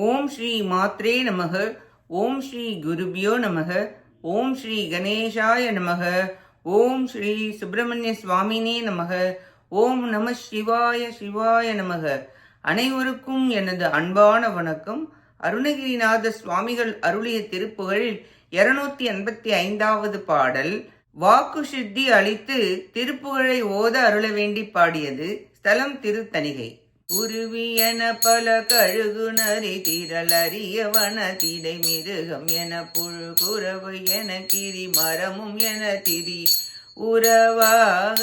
ஓம் ஸ்ரீ மாத்ரே நமக. ஓம் ஸ்ரீ குருபியோ நமக. ஓம் ஸ்ரீ கணேசாய நமக. ஓம் ஸ்ரீ சுப்பிரமணிய சுவாமினே நமக. ஓம் நம சிவாய சிவாய நமக. அனைவருக்கும் எனது அன்பான வணக்கம். அருணகிரிநாத சுவாமிகள் அருளிய திருப்புகழில் 285வது பாடல். வாக்கு சித்தி அளித்து திருப்புகழை ஓத அருள வேண்டி பாடியது. ஸ்தலம் திருத்தணிகை. உருவியன பல கழுகு நரி திரள் அறியவன திடை மிருகம் என புழு குறவு என கிரி மரமும் என திரி உறவாக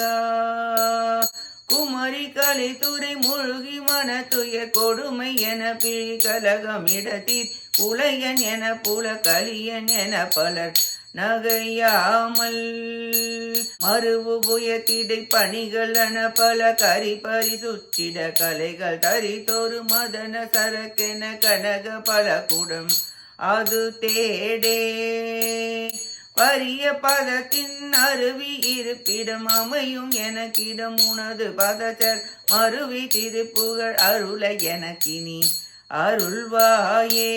குமரி கலை துறை முழுகி மன துய கொடுமை என பிழி கலகம் இடத்தீர் புலையன் என புல கலியன் என பலர் நகையாமல் மறுவு புயத்திடை பணிகள் அன பல கரி பரி சுற்றிட கலைகள் தரித்தொரு மதன சரக்கென கனக பல குடம் அது தேடே பரிய பதத்தின் அருவி இருப்பிடம் அமையும் எனக்கிடம் உனது பதச்சர் மருவி திருப்புகழ் அருள எனக்கினி அருள்வாயே.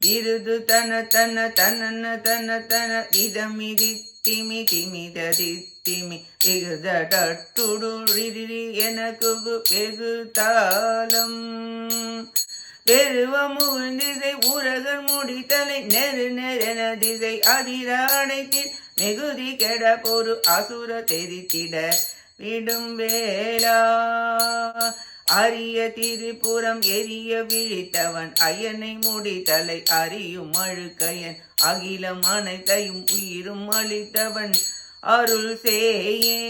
விருது தன தன தன தன தன இதமிதி திமி திமித திமி திகுதட்டுடுரி எனக்கு வெகு தாளம் பெருவமுன் திசை ஊரகர் முடித்தலை நெரு நெரென திசை அதிர அடைத்தில் மிகுதி கெட பொரு அசுர தெரித்திட விடும் வேளா அரிய திரிபுரம் எரிய விழித்தவன் அயனை முடித்தலை அறியும் அழுக்கையன் அகிலம் அனைத்தையும் உயிரும் அளித்தவன் அருள் சேயே.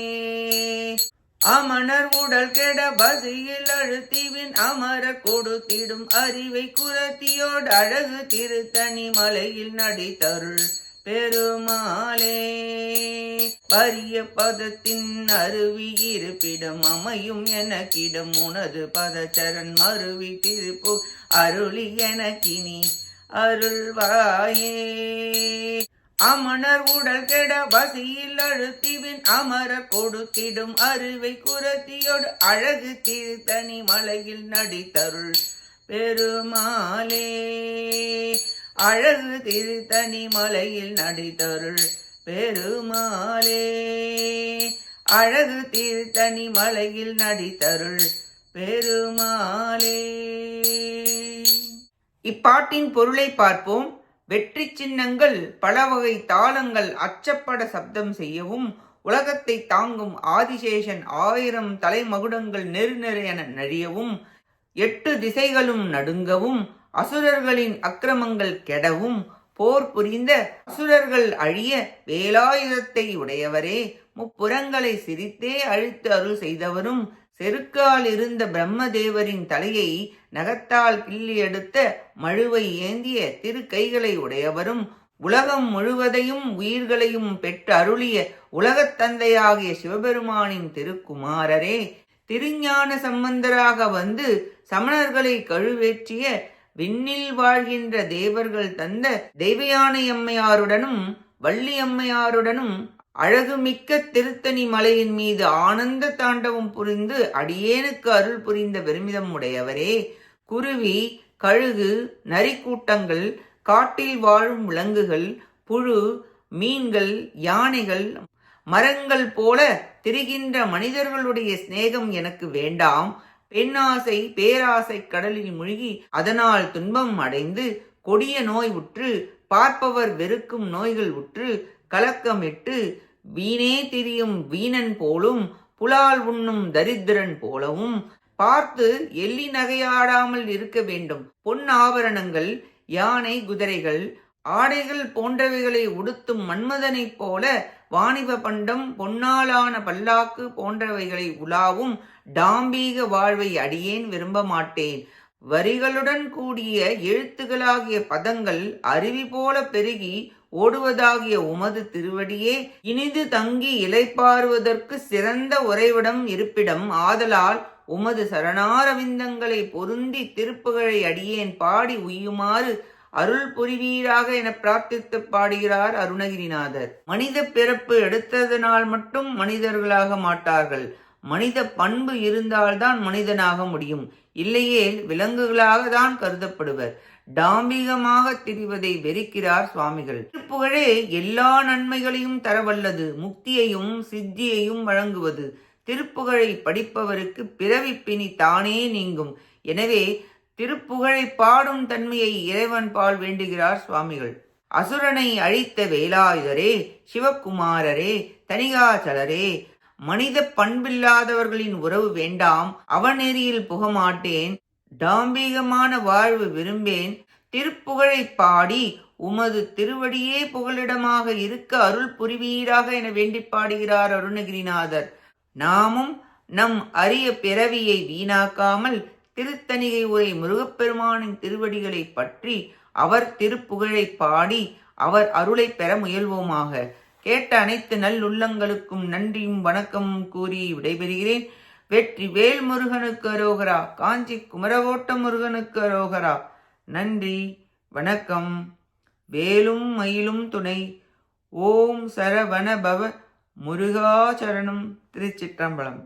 அமணர் உடல் கெட பசியில் அழுத்திவின் அமரர் கொடுத்திடும் அறிவை குரத்தியோடு அழகு திருத்தணி மலையில் நடித்தருள் பெருமாளே. பரிய பதத்தின் அருவி இருப்பிடம் அமையும் எனக்கிடம் உனது பதச்சரண் மருவி திருப்பு அருளி எனக்கினி அருள்வாயே. அமணர் உடல் கெட பசியில் அழுத்திவின் அமரர் கொடுத்திடும் அறிவை குரத்தியோடு அழகு திருத்தணி மலையில் நடித்தருள் பெருமாளே. அழகு திருத்தணி மலையில் நடித்தருள் பெருமாளே. அழகு திருத்தணி மலையில் நடித்தருள் பெருமாளே. இப்பாட்டின் பொருளை பார்ப்போம். வெற்றி சின்னங்கள் பல வகை தாளங்கள் அச்சப்பட சப்தம் செய்யவும், உலகத்தை தாங்கும் ஆதிசேஷன் 1000 தலைமகுடங்கள் நெரு நெரு என நழியவும், 8 திசைகளும் நடுங்கவும், அசுரர்களின் அக்கிரமங்கள் கெடவும், போர் புரிந்த அசுரர்கள் அழிய வேலாயுதத்தை உடையவரே, முப்புறங்களை சிரித்தே அழித்து அருள் செய்தவரும், செருக்கால் இருந்த பிரம்மதேவரின் தலையை நகத்தால் கிள்ளி எடுத்த மழுவை ஏந்திய திரு கைகளை உடையவரும், உலகம் முழுவதையும் உயிர்களையும் பெற்று அருளிய உலகத் தந்தையாகிய சிவபெருமானின் திருக்குமாரரே, திருஞான சம்பந்தராக வந்து சமணர்களை கழுவேற்றிய விண்ணில் வாழ்கின்ற தேவர்கள் தந்த தெய்வயானை அம்மையாருடனும் வள்ளி அம்மையாருடனும் அழகுமிக்க திருத்தணி மலையின் மீது ஆனந்த தாண்டவம் புரிந்து அடியேனுக்கு அருள் புரிந்த பெருமிதம் உடையவரே, குருவி, கழுகு, நரிக்கூட்டங்கள், காட்டில் வாழும் விலங்குகள், புழு, மீன்கள், யானைகள், மரங்கள் போல திரிகின்ற மனிதர்களுடைய சிநேகம் எனக்கு வேண்டாம். பெண்ணாசை பேராசை கடலில் மூழ்கி அதனால் துன்பம் அடைந்து கொடிய நோய் உற்று பார்ப்பவர் வெறுக்கும் நோய்கள் உற்று கலக்கமிட்டு வீணே திரியும் வீணன் போலும் புலால் உண்ணும் தரித்திரன் போலவும் பார்த்து எள்ளி நகையாடாமல் இருக்க வேண்டும். பொன் ஆபரணங்கள், யானை, குதிரைகள், ஆடைகள் போன்றவைகளை உடுத்தும் மன்மதனைப் போல வாணிப பண்டம், பொன்னாலான பல்லாக்கு போன்றவைகளை உலாவும் டாம்பீக வாழ்வை அடியேன் விரும்ப மாட்டேன். வரிகளுடன் கூடிய எழுத்துகளாகிய பதங்கள் அருவி போல பெருகி ஓடுவதாகிய உமது திருவடியே இனிது தங்கி இளைப்பாறுவதற்கு சிறந்த உறைவிடம் இருப்பிடம் ஆதலால் உமது சரணாரவிந்தங்களை பொருந்தி திருப்புகழை அடியேன் பாடி உய்யுமாறு அருள் புரிவீராக என பிரார்த்தித்து பாடுகிறார் அருணகிரிநாதர். மனித பிறப்பு எடுத்ததனால் மட்டும் மனிதர்களாக மாட்டார்கள். மனித பண்பு இருந்தால்தான் மனிதனாக முடியும். இல்லையேல் விலங்குகளாக தான் கருதப்படுவர். டாம்பிகமாக திரிவதை வெறுக்கிறார் சுவாமிகள். திருப்புகழே எல்லா நன்மைகளையும் தரவல்லது, முக்தியையும் சித்தியையும் வழங்குவது. திருப்புகழை படிப்பவருக்கு பிறவி பிணி தானே நீங்கும். எனவே திருப்புகழை பாடும் தன்மையை இறைவன் பால் வேண்டுகிறார் சுவாமிகள். அசுரனை அழித்த வேலாயுதரே, சிவகுமாரரே, தனிகாச்சலரே, மனித பண்பில்லாதவர்களின் உறவு வேண்டாம், அவநெறியில் புகமாட்டேன், டாம்பீகமான வாழ்வு விரும்பேன், திருப்புகழை பாடி உமது திருவடியே புகலிடமாக இருக்க அருள் புரிவீராக என வேண்டி பாடுகிறார் அருணகிரிநாதர். நாமும் நம் அரிய பிறவியை வீணாக்காமல் திருத்தணிகை உரை முருகப்பெருமானின் திருவடிகளை பற்றி அவர் திருப்புகழை பாடி அவர் அருளை பெற முயல்வோமாக. கேட்ட அனைத்து நல்லுள்ளங்களுக்கும் நன்றியும் வணக்கமும் கூறி விடைபெறுகிறேன். வெற்றி வேல் முருகனுக்கு அரோகரா. காஞ்சி குமரகோட்ட முருகனுக்கு அரோகரா. நன்றி, வணக்கம். வேலும் மயிலும் துணை. ஓம் சரவண பவ முருகா சரணம். திருச்சிற்றம்பலம்.